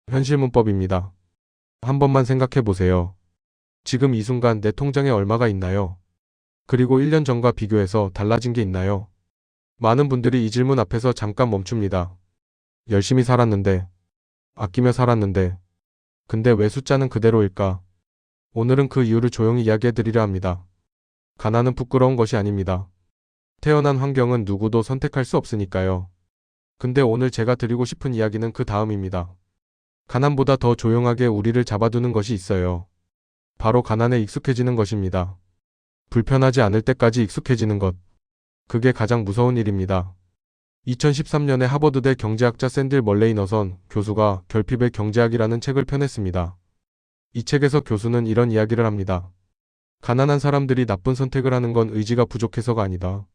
현실문법입니다. 한 번만 생각해 보세요. 지금 이 순간 내 통장에 얼마가 있나요? 그리고 1년 전과 비교해서 달라진 게 있나요? 많은 분들이 이 질문 앞에서 잠깐 멈춥니다. 열심히 살았는데, 아끼며 살았는데, 근데 왜 숫자는 그대로일까? 오늘은 그 이유를 조용히 이야기해 드리려 합니다. 가난은 부끄러운 것이 아닙니다. 태어난 환경은 누구도 선택할 수 없으니까요. 근데 오늘 제가 드리고 싶은 이야기는 그 다음입니다. 가난보다 더 조용하게 우리를 잡아두는 것이 있어요. 바로 가난에 익숙해지는 것입니다. 불편하지 않을 때까지 익숙해지는 것. 그게 가장 무서운 일입니다. 2013년에 하버드대 경제학자 샌들 멀레이너선 교수가 결핍의 경제학이라는 책을 펴냈습니다. 이 책에서 교수는 이런 이야기를 합니다. 가난한 사람들이 나쁜 선택을 하는 건 의지가 부족해서가 아니다.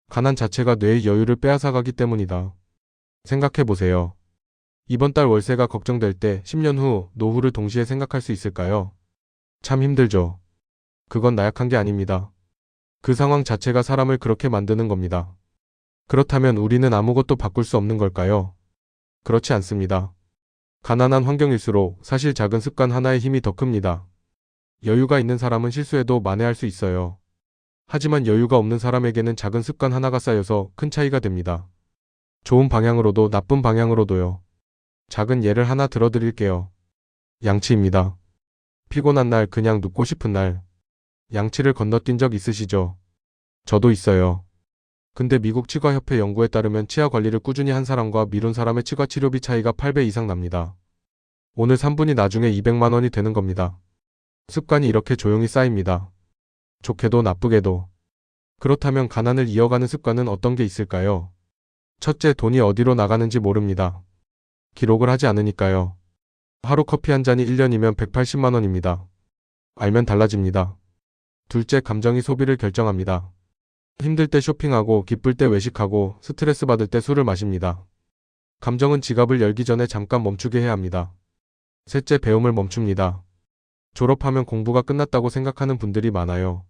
가난 자체가 뇌의 여유를 빼앗아가기 때문이다. 생각해 보세요. 이번 달 월세가 걱정될 때 10년 후 노후를 동시에 생각할 수 있을까요? 참 힘들죠. 그건 나약한 게 아닙니다. 그 상황 자체가 사람을 그렇게 만드는 겁니다. 그렇다면 우리는 아무것도 바꿀 수 없는 걸까요? 그렇지 않습니다. 가난한 환경일수록 사실 작은 습관 하나의 힘이 더 큽니다. 여유가 있는 사람은 실수해도 만회할 수 있어요. 하지만 여유가 없는 사람에게는 작은 습관 하나가 쌓여서 큰 차이가 됩니다. 좋은 방향으로도 나쁜 방향으로도요. 작은 예를 하나 들어드릴게요. 양치입니다. 피곤한 날 그냥 눕고 싶은 날. 양치를 건너뛴 적 있으시죠? 저도 있어요. 근데 미국 치과협회 연구에 따르면 치아 관리를 꾸준히 한 사람과 미룬 사람의 치과 치료비 차이가 8배 이상 납니다. 오늘 3분이 나중에 200만 원이 되는 겁니다. 습관이 이렇게 조용히 쌓입니다. 좋게도 나쁘게도. 그렇다면 가난을 이어가는 습관은 어떤 게 있을까요? 첫째, 돈이 어디로 나가는지 모릅니다. 기록을 하지 않으니까요. 하루 커피 한 잔이 1년이면 180만 원입니다. 알면 달라집니다. 둘째, 감정이 소비를 결정합니다. 힘들 때 쇼핑하고 기쁠 때 외식하고 스트레스 받을 때 술을 마십니다. 감정은 지갑을 열기 전에 잠깐 멈추게 해야 합니다. 셋째, 배움을 멈춥니다. 졸업하면 공부가 끝났다고 생각하는 분들이 많아요.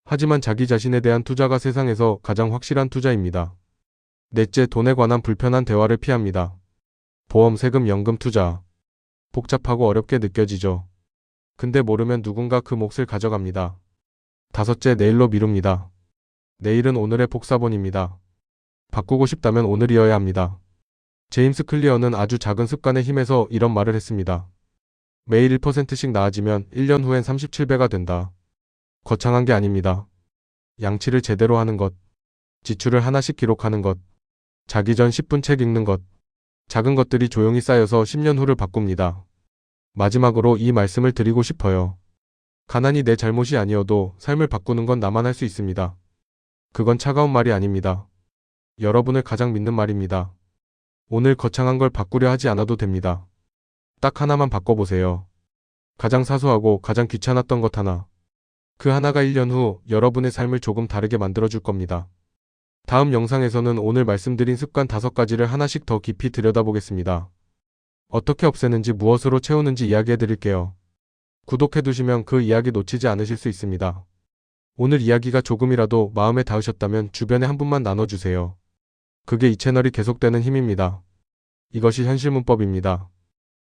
하지만 자기 자신에 대한 투자가 세상에서 가장 확실한 투자입니다. 넷째, 돈에 관한 불편한 대화를 피합니다. 보험, 세금, 연금, 투자. 복잡하고 어렵게 느껴지죠. 근데 모르면 누군가 그 몫을 가져갑니다. 다섯째, 내일로 미룹니다. 내일은 오늘의 복사본입니다. 바꾸고 싶다면 오늘이어야 합니다. 제임스 클리어는 아주 작은 습관의 힘에서 이런 말을 했습니다. 매일 1%씩 나아지면 1년 후엔 37배가 된다. 거창한 게 아닙니다. 양치를 제대로 하는 것, 지출을 하나씩 기록하는 것, 자기 전 10분 책 읽는 것, 작은 것들이 조용히 쌓여서 10년 후를 바꿉니다. 마지막으로 이 말씀을 드리고 싶어요. 가난이 내 잘못이 아니어도 삶을 바꾸는 건 나만 할 수 있습니다. 그건 차가운 말이 아닙니다. 여러분을 가장 믿는 말입니다. 오늘 거창한 걸 바꾸려 하지 않아도 됩니다. 딱 하나만 바꿔보세요. 가장 사소하고 가장 귀찮았던 것 하나. 그 하나가 1년 후 여러분의 삶을 조금 다르게 만들어줄 겁니다. 다음 영상에서는 오늘 말씀드린 습관 5가지를 하나씩 더 깊이 들여다보겠습니다. 어떻게 없애는지 무엇으로 채우는지 이야기해드릴게요. 구독해두시면 그 이야기 놓치지 않으실 수 있습니다. 오늘 이야기가 조금이라도 마음에 닿으셨다면 주변에 한 분만 나눠주세요. 그게 이 채널이 계속되는 힘입니다. 이것이 현실문법입니다.